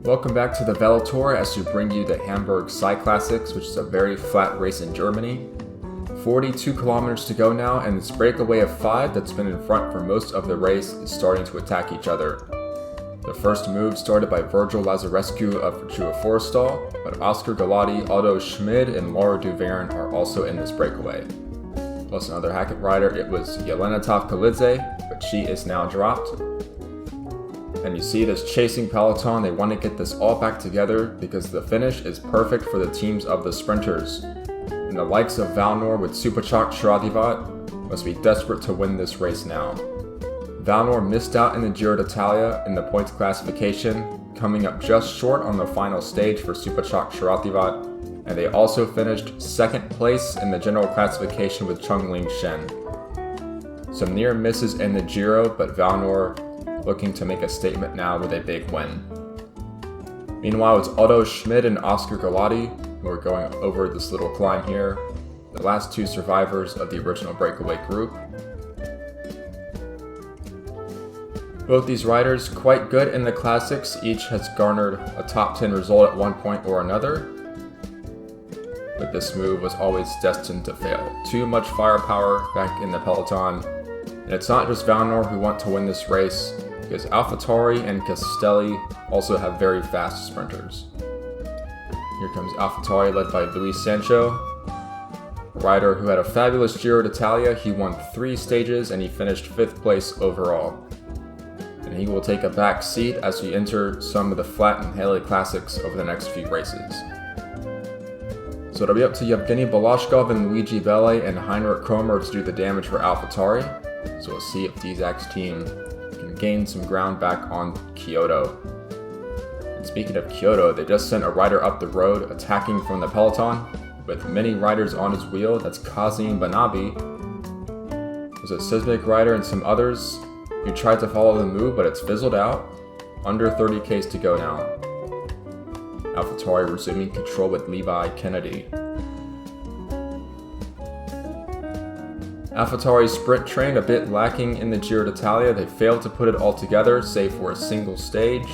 Welcome back to the VeloTour as we bring you the Hamburg Cyclassics, which is a very flat race in Germany. 42 kilometers to go now, and this breakaway of 5 that's been in front for most of the race is starting to attack each other. The first move started by Virgil Lazarescu of Virtua Forrestal, but Oscar Galati, Otto Schmid, and Laura Duverne are also in this breakaway. Plus another Hackett rider, it was Jelena Tavkalidze, but she is now dropped. And you see this chasing peloton, they want to get this all back together because the finish is perfect for the teams of the sprinters. And the likes of Valnor with Superchak Shradivat must be desperate to win this race now. Valnor missed out in the Giro d'Italia in the points classification, coming up just short on the final stage for Superchak Shradivat, and they also finished second place in the general classification with Chongling Shen. Some near misses in the Giro, but Valnor looking to make a statement now with a big win. Meanwhile, it's Otto Schmid and Oscar Galati who are going over this little climb here, the last two survivors of the original breakaway group. Both these riders quite good in the classics, each has garnered a top 10 result at one point or another, but this move was always destined to fail. Too much firepower back in the peloton, and it's not just Valnor who want to win this race, because AlphaTauri and Castelli also have very fast sprinters. Here comes AlphaTauri led by Luis Sancho, a rider who had a fabulous Giro d'Italia. He won 3 stages and he finished 5th place overall. And he will take a back seat as we enter some of the flat and Haley Classics over the next few races. So it'll be up to Yevgeny Balashkov and Luigi Belle and Heinrich Kromer to do the damage for AlphaTauri. So we'll see if Dizak's team can gain some ground back on Kyoto. And speaking of Kyoto, they just sent a rider up the road attacking from the peloton with many riders on his wheel. That's Kazim Banabi. There's a Sismic rider and some others who tried to follow the move, but it's fizzled out. Under 30 Ks to go now. AlphaTauri resuming control with Levi Kennedy. AlphaTauri's sprint train a bit lacking in the Giro d'Italia. They failed to put it all together, save for a single stage.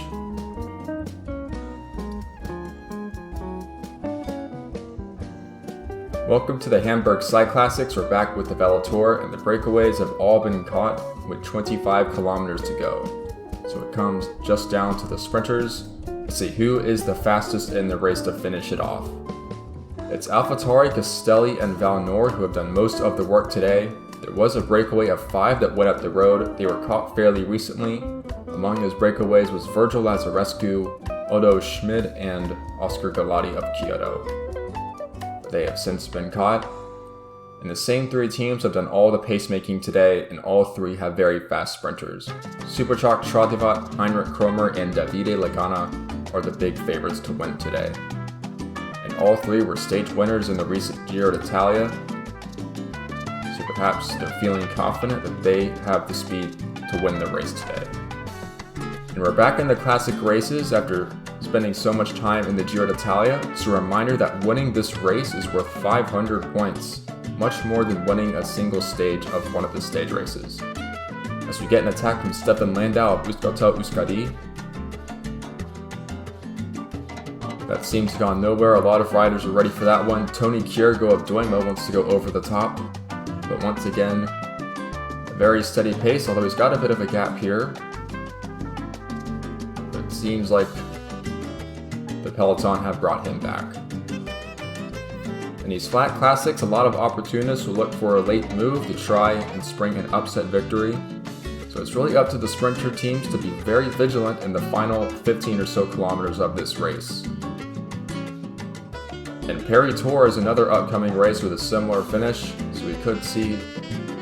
Welcome to the Hamburg Cyclassics. We're back with the VeloTour, and the breakaways have all been caught with 25 kilometers to go. So it comes just down to the sprinters to see who is the fastest in the race to finish it off. It's AlphaTauri, Castelli, and Valnor who have done most of the work today. There was a breakaway of 5 that went up the road. They were caught fairly recently. Among those breakaways was Virgil Lazarescu, Otto Schmid, and Oscar Galati of Kyoto. They have since been caught. And the same 3 teams have done all the pacemaking today, and all 3 have very fast sprinters. Superchak Shradivat, Heinrich Kromer, and Davide Lagana are the big favorites to win today. And all 3 were stage winners in the recent Giro d'Italia, so perhaps they're feeling confident that they have the speed to win the race today. And we're back in the classic races after spending so much time in the Giro d'Italia. It's a reminder that winning this race is worth 500 points, much more than winning a single stage of one of the stage races. As we get an attack from Stefan Landau of Euskaltel Euskadi. That seems to have gone nowhere. A lot of riders are ready for that one. Tony Kiergo of Doimo wants to go over the top, but once again, a very steady pace, although he's got a bit of a gap here. But it seems like the peloton have brought him back. In these flat classics, a lot of opportunists will look for a late move to try and spring an upset victory. So it's really up to the sprinter teams to be very vigilant in the final 15 or so kilometers of this race. And Paris Tour is another upcoming race with a similar finish, so we could see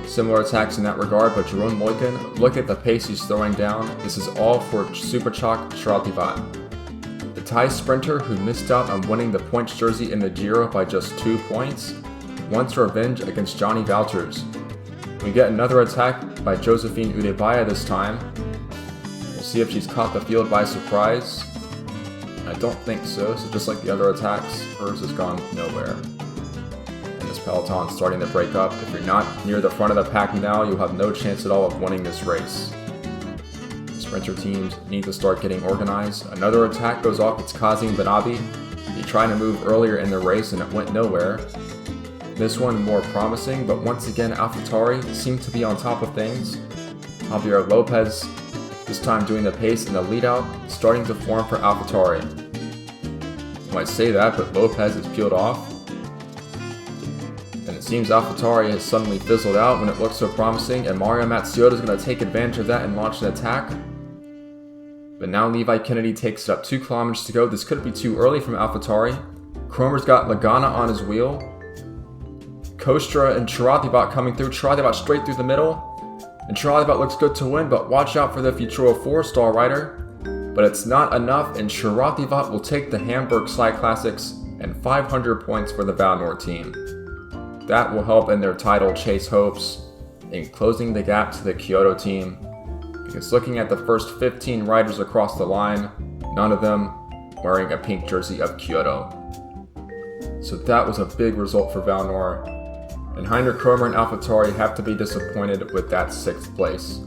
similar attacks in that regard, but Jeroen Moiken, look at the pace he's throwing down. This is all for Superchak Shradivat. The Thai sprinter who missed out on winning the points jersey in the Giro by just 2 points wants revenge against Johnny Valters. We get another attack by Josephine Udebaya this time. We'll see if she's caught the field by surprise. I don't think so just like the other attacks, hers has gone nowhere. And this peloton starting to break up. If you're not near the front of the pack now, you'll have no chance at all of winning this race. sprinter teams need to start getting organized. Another attack goes off, it's Kazim Benabi. He tried to move earlier in the race and it went nowhere. This one more promising, but once again AlphaTauri seemed to be on top of things. Javier Lopez, this time doing the pace in the lead out, starting to form for AlphaTauri. You might say that, but Lopez is peeled off. And it seems AlphaTauri has suddenly fizzled out when it looked so promising, and Mario Matsuoda is going to take advantage of that and launch an attack. But now Levi Kennedy takes it up 2 kilometers to go. This could be too early from AlphaTauri. Cromer's got Lagana on his wheel. Kostra and Chiratibat coming through. Chiratibat straight through the middle. And Chiratibat looks good to win, but watch out for the Futuro 4-star rider. But it's not enough, and Chiratibat will take the Hamburg Cyclassics and 500 points for the VeloTour team. That will help in their title chase hopes in closing the gap to the Kyoto team. Because looking at the first 15 riders across the line, none of them wearing a pink jersey of Kyoto. So that was a big result for VeloTour. And Heiner Kromer and AlphaTauri have to be disappointed with that 6th place.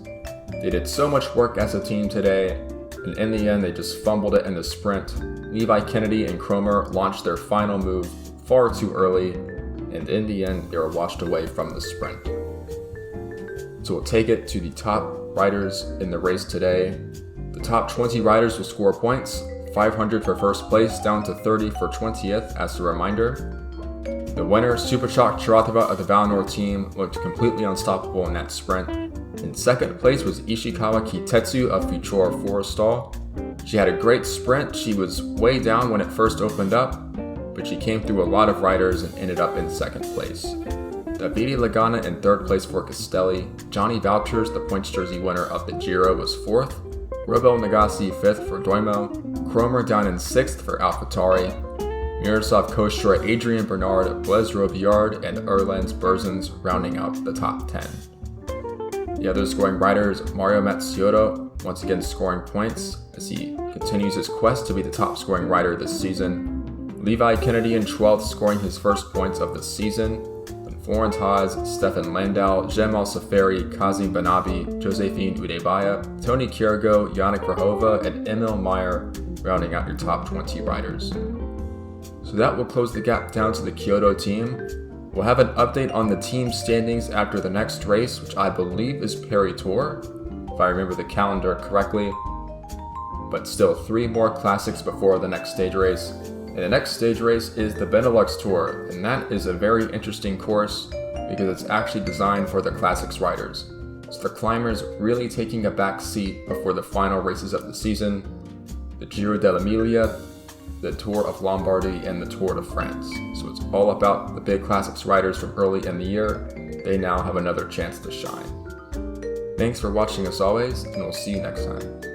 They did so much work as a team today, and in the end they just fumbled it in the sprint. Levi Kennedy and Kromer launched their final move far too early, and in the end they were washed away from the sprint. So we'll take it to the top riders in the race today. The top 20 riders will score points, 500 for first place down to 30 for 20th as a reminder. The winner, Superchalk Chiratibat of the VeloTour team, looked completely unstoppable in that sprint. In second place was Ishikawa Kitetsu of Futuro 4-star. She had a great sprint. She was way down when it first opened up, but she came through a lot of riders and ended up in second place. Davide Lagana in third place for Castelli. Johnny Vouchers, the points jersey winner of the Giro, was fourth. Robel Nagasi 5th for Doimo. Kromer down in 6th for AlphaTauri. Miroslav Kostra, Adrian Bernard, Blaise Robillard, and Erlens Berzens rounding out the top 10. The other scoring riders, Mario Matsuoda, once again scoring points as he continues his quest to be the top scoring rider this season. Levi Kennedy in 12th, scoring his first points of the season. Florent Haas, Stefan Landau, Jemal Safari, Kazim Benabi, Josephine Udebaya, Tony Kiergo, Yannick Verhova, and Emil Meyer rounding out your top 20 riders. So that will close the gap down to the Kyoto team. We'll have an update on the team standings after the next race, which I believe is Paris-Tours, if I remember the calendar correctly. But still 3 more classics before the next stage race. And the next stage race is the Benelux Tour, and that is a very interesting course because it's actually designed for the classics riders. So the climbers really taking a back seat before the final races of the season, the Giro dell'Emilia, the Tour of Lombardy, and the Tour de France. So it's all about the big classics riders from early in the year. They now have another chance to shine. Thanks for watching as always, and we'll see you next time.